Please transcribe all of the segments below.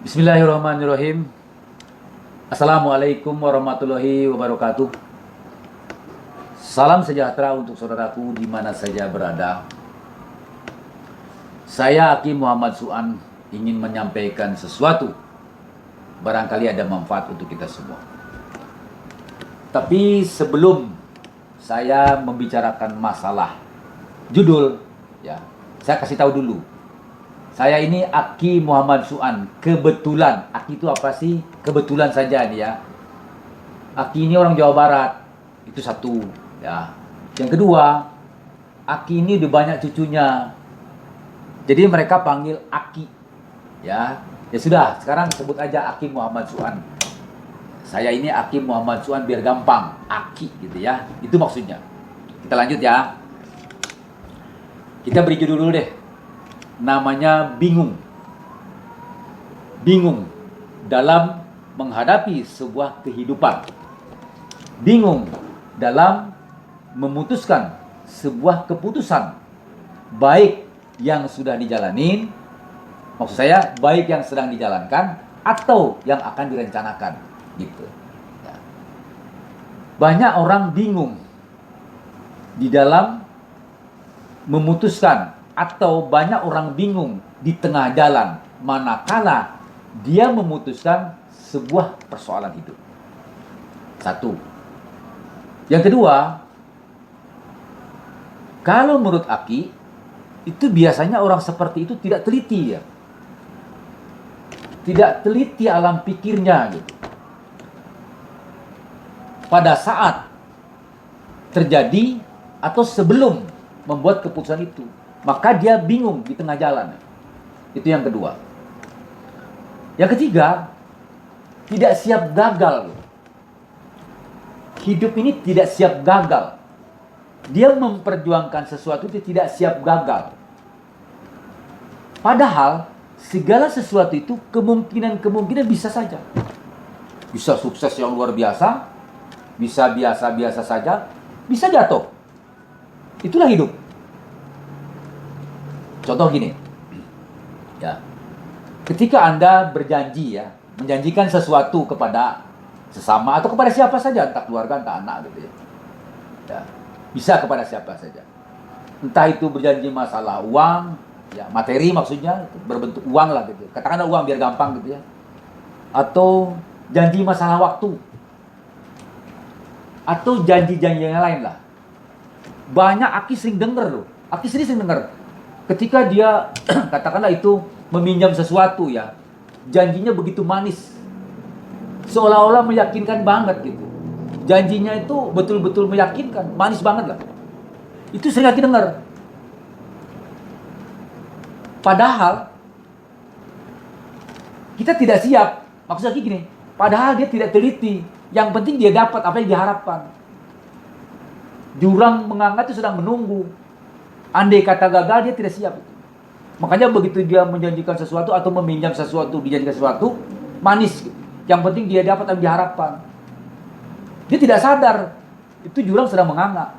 Bismillahirrahmanirrahim. Assalamualaikum warahmatullahi wabarakatuh. Salam sejahtera untuk saudaraku di mana saja berada. Saya Hakim Muhammad Su'an ingin menyampaikan sesuatu. Barangkali ada manfaat untuk kita semua. Tapi sebelum saya membicarakan masalah judul, ya, saya kasih tahu dulu. Saya ini Aki Muhammad Su'an. Kebetulan, Aki itu apa sih? Kebetulan saja nih ya. Aki ini orang Jawa Barat. Itu satu, ya. Yang kedua, Aki ini udah banyak cucunya. Jadi mereka panggil Aki. Ya. Ya sudah, sekarang sebut aja Aki Muhammad Su'an. Saya ini Aki Muhammad Su'an biar gampang. Aki gitu ya. Itu maksudnya. Kita lanjut ya. Kita beri judul dulu deh. Namanya bingung. Bingung dalam menghadapi sebuah kehidupan. Bingung dalam memutuskan sebuah keputusan. Baik yang sudah dijalanin, maksud saya baik yang sedang dijalankan atau yang akan direncanakan. Gitu. Ya. Banyak orang bingung di dalam memutuskan, atau banyak orang bingung di tengah jalan manakala dia memutuskan sebuah persoalan hidup. Satu. Yang kedua, kalau menurut Aki, itu biasanya orang seperti itu tidak teliti ya. Tidak teliti alam pikirnya gitu. Pada saat terjadi atau sebelum membuat keputusan itu, maka dia bingung di tengah jalan. Itu yang kedua. Yang ketiga, tidak siap gagal. Hidup ini tidak siap gagal. Dia memperjuangkan sesuatu itu tidak siap gagal. Padahal segala sesuatu itu kemungkinan bisa saja. Bisa sukses yang luar biasa, bisa biasa-biasa saja, bisa jatuh. Itulah hidup. Contoh gini, ya, ketika Anda berjanji ya, menjanjikan sesuatu kepada sesama atau kepada siapa saja, entah keluarga, entah anak gitu ya, ya, bisa kepada siapa saja. Entah itu berjanji masalah uang, ya, materi maksudnya, berbentuk uang lah gitu. Katakanlah uang biar gampang gitu ya. Atau janji masalah waktu. Atau janji-janji yang lain lah. Banyak Aki sering dengar loh. Aki sering dengar. Ketika dia, katakanlah itu meminjam sesuatu ya, janjinya begitu manis. Seolah-olah meyakinkan banget gitu. Janjinya itu betul-betul meyakinkan, manis banget lah. Itu sering Aki dengar. Padahal, kita tidak siap. Maksud Aki gini, padahal dia tidak teliti. Yang penting dia dapat apa yang diharapkan. Jurang menganga itu sedang menunggu. Andai kata gagal, dia tidak siap. Makanya begitu dia menjanjikan sesuatu atau meminjam sesuatu, dijanjikan sesuatu, manis. Yang penting dia dapat yang diharapkan. Dia tidak sadar, itu jurang sedang menganga.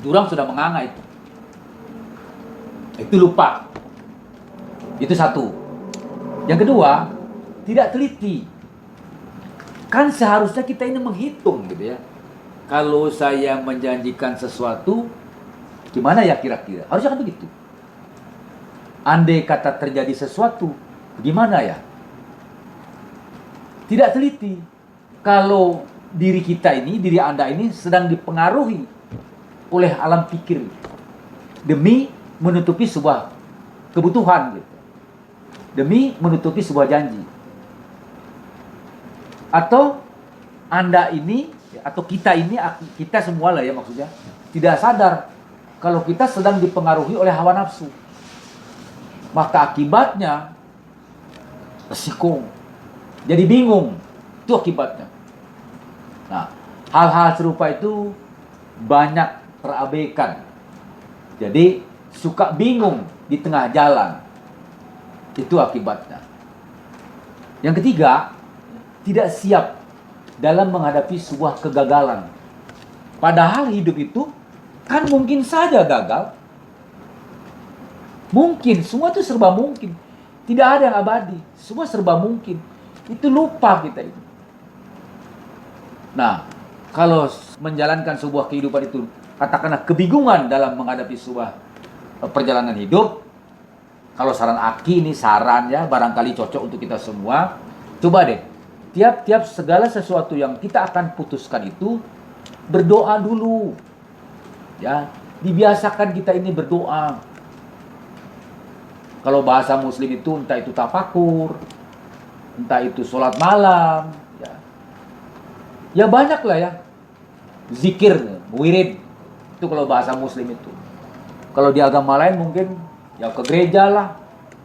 Jurang sudah menganga itu. Itu lupa. Itu satu. Yang kedua, tidak teliti. Kan seharusnya kita ini menghitung gitu ya. Kalau saya menjanjikan sesuatu, gimana ya kira-kira? Harusnya kan begitu. Andai kata terjadi sesuatu, gimana ya? Tidak teliti. Kalau diri kita ini, diri Anda ini sedang dipengaruhi oleh alam pikir demi menutupi sebuah kebutuhan gitu. Demi menutupi sebuah janji. Atau Anda ini atau kita ini, kita semua lah ya maksudnya, tidak sadar kalau kita sedang dipengaruhi oleh hawa nafsu. Maka akibatnya resiko. Jadi bingung. Itu akibatnya. Nah, hal-hal serupa itu banyak terabaikan. Jadi suka bingung di tengah jalan. Itu akibatnya. Yang ketiga, tidak siap dalam menghadapi sebuah kegagalan. Padahal hidup itu kan mungkin saja gagal. Mungkin, semua itu serba mungkin. Tidak ada yang abadi. Semua serba mungkin. Itu lupa kita ini. Nah, kalau menjalankan sebuah kehidupan itu, katakanlah kebingungan dalam menghadapi sebuah perjalanan hidup, kalau saran Aki ini saran ya, barangkali cocok untuk kita semua. Coba deh, tiap-tiap segala sesuatu yang kita akan putuskan itu, berdoa dulu. Ya, dibiasakan kita ini berdoa. Kalau bahasa Muslim itu entah itu tafakur, entah itu sholat malam, ya banyak lah ya. Zikir, wirid, itu kalau bahasa Muslim itu. Kalau di agama lain mungkin ya ke gereja lah,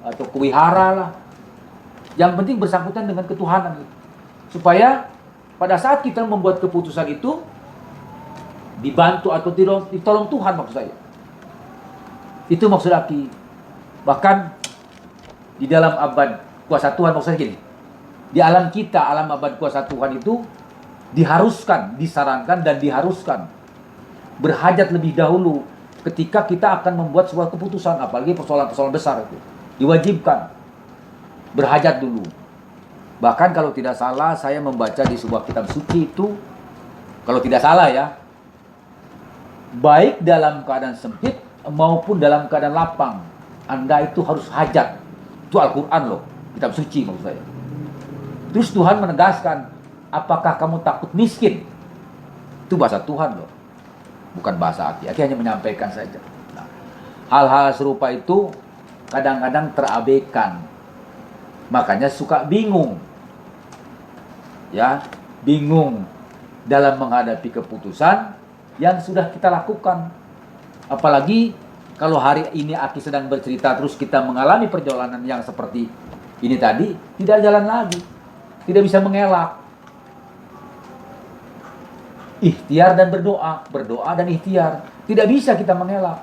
atau ke wihara lah. Yang penting bersangkutan dengan ketuhanan. Supaya pada saat kita membuat keputusan itu, dibantu atau ditolong Tuhan maksud saya. Itu maksud Aki. Bahkan di dalam abad kuasa Tuhan, maksudnya gini, di alam kita, alam abad kuasa Tuhan itu diharuskan, disarankan dan diharuskan berhajat lebih dahulu ketika kita akan membuat sebuah keputusan, apalagi persoalan-persoalan besar itu diwajibkan berhajat dulu. Bahkan kalau tidak salah, saya membaca di sebuah kitab suci itu, kalau tidak salah ya, baik dalam keadaan sempit maupun dalam keadaan lapang, Anda itu harus hajat. Itu Al-Quran loh, kitab suci maksud saya. Terus Tuhan menegaskan, apakah kamu takut miskin? Itu bahasa Tuhan loh, bukan bahasa Aki. Aki hanya menyampaikan saja. Nah, hal-hal serupa itu kadang-kadang terabaikan. Makanya suka bingung. Ya, bingung dalam menghadapi keputusan yang sudah kita lakukan. Apalagi kalau hari ini Aki sedang bercerita terus kita mengalami perjalanan yang seperti ini tadi, tidak jalan lagi. Tidak bisa mengelak. Ikhtiar dan berdoa, berdoa dan ikhtiar. Tidak bisa kita mengelak.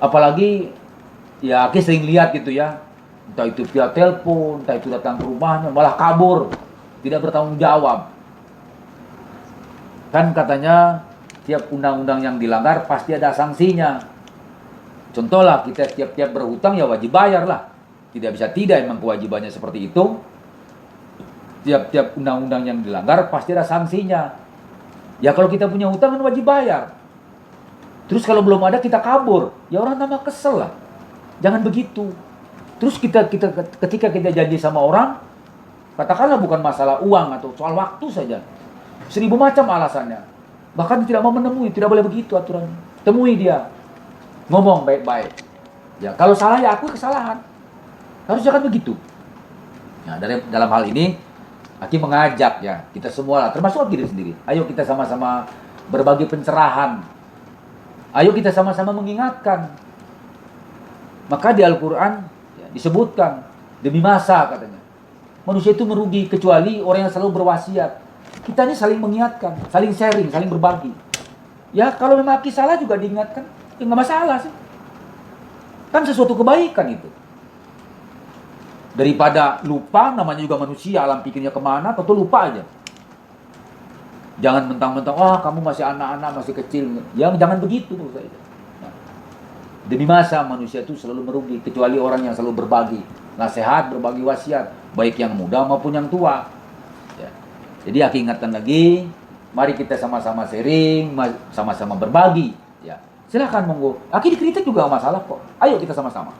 Apalagi ya Aki sering lihat gitu ya, entah itu via telepon, entah itu datang ke rumahnya malah kabur, tidak bertanggung jawab. Kan katanya tiap undang-undang yang dilanggar pasti ada sanksinya. Contoh lah, kita tiap-tiap berhutang ya wajib bayar lah. Tidak bisa tidak, emang kewajibannya seperti itu. Tiap-tiap undang-undang yang dilanggar pasti ada sanksinya. Ya kalau kita punya hutang kan wajib bayar. Terus kalau belum ada kita kabur, ya orang tambah kesel lah. Jangan begitu. Terus ketika kita janji sama orang, katakanlah bukan masalah uang atau soal waktu saja, 1000 macam alasannya. Bahkan tidak mau menemui, tidak boleh begitu aturannya. Temui dia, ngomong baik-baik. Ya kalau salah ya akui kesalahan. Harusnya kan begitu. Nah, dalam hal ini Aki mengajak ya kita semua lah, termasuk Aki sendiri. Ayo kita sama-sama berbagi pencerahan. Ayo kita sama-sama mengingatkan. Maka di Al-Quran ya, disebutkan demi masa katanya. Manusia itu merugi kecuali orang yang selalu berwasiat. Kita ini saling mengingatkan, saling sharing, saling berbagi. Ya kalau memang Aki salah juga diingatkan, ya nggak masalah sih. Kan sesuatu kebaikan itu. Daripada lupa, namanya juga manusia, alam pikirnya kemana, atau lupa aja. Jangan mentang-mentang, wah kamu masih anak-anak, masih kecil. Jangan begitu menurut saya. Nah, demi masa manusia itu selalu merugi, kecuali orang yang selalu berbagi nasihat, berbagi wasiat, baik yang muda maupun yang tua. Ya. Jadi Aki ingatkan lagi, mari kita sama-sama sharing, sama-sama berbagi. Ya. Silakan monggo. Aki dikritik juga nggak masalah kok. Ayo kita sama-sama.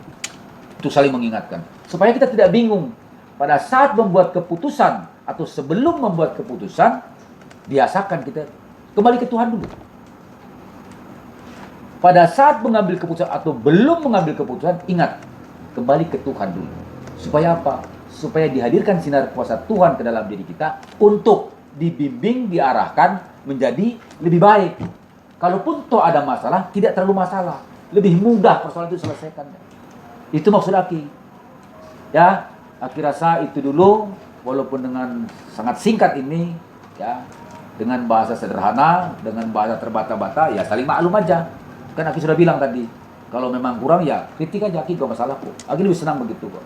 Itu saling mengingatkan. Supaya kita tidak bingung. Pada saat membuat keputusan atau sebelum membuat keputusan, biasakan kita kembali ke Tuhan dulu. Pada saat mengambil keputusan atau belum mengambil keputusan, ingat, kembali ke Tuhan dulu. Supaya apa? Supaya dihadirkan sinar kuasa Tuhan ke dalam diri kita untuk dibimbing, diarahkan menjadi lebih baik. Kalaupun toh ada masalah, tidak terlalu masalah. Lebih mudah persoalan itu selesaikan. Itu maksud Aki. Ya, Aki rasa itu dulu, walaupun dengan sangat singkat ini, ya, dengan bahasa sederhana, dengan bahasa terbata-bata, ya saling maklum aja. Kan Aki sudah bilang tadi, kalau memang kurang ya kritik aja, Aki gak masalah kok. Aki lebih senang begitu kok.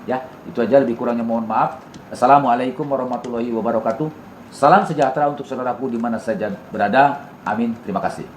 Ya, itu aja, lebih kurangnya mohon maaf. Assalamualaikum warahmatullahi wabarakatuh. Salam sejahtera untuk saudaraku di mana saja berada. Amin. Terima kasih.